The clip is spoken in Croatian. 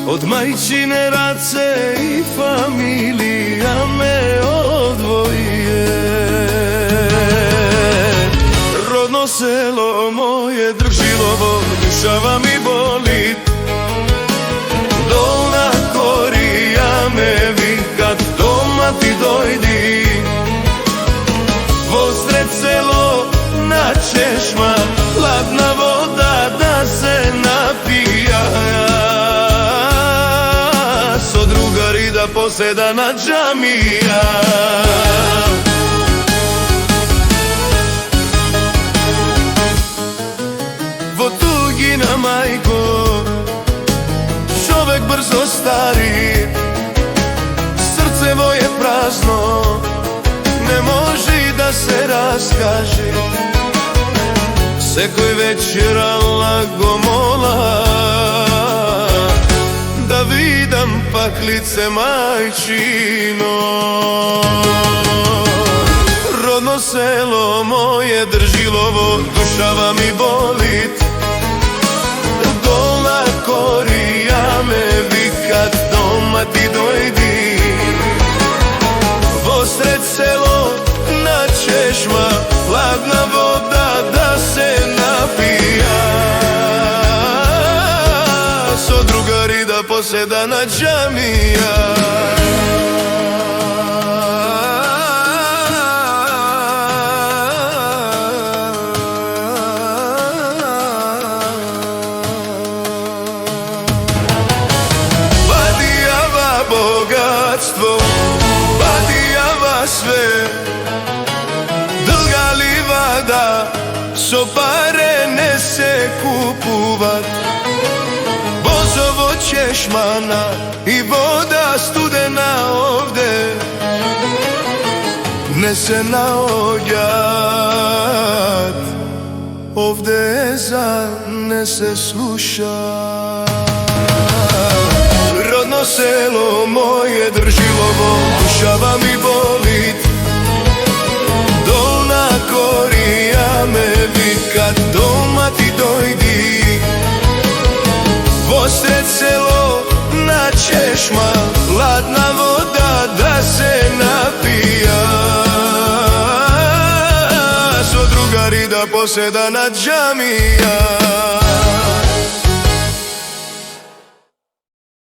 Od majčine race i familija me odvoje. Rodno selo moje Držilovo, dušava mi boli. Dolna korija me vikat, doma ti dojdi. Vosred selo na češma, hladna voda da se napija. So drugari da poseda na džamija. Vo tugina majko, čovek brzo stari. Srce moje prazno, ne može da se raskaže. Sekoj večera gomola, da vidam pak lice majčino. Rodno selo moje Držilovo, dušava mi bolit. Dolna korija me vikat, doma ti dojdi. Vosred selo na češma, hladna voda da se napija. So drugari da poseda na džamija. Badijava bogatstvo, badijava sve. Dlga livada, so pare ne se kupovat. Bozovo češmana i voda studena ovde ne se naođat. Ovde za ne se sluša. Rodno selo moje Držilovo, dušava mi bolit. Dolna korija me vikat, doma ti dojdi. Vosred selo na češma, hladna voda da se napija. So drugari da poseda na džamija.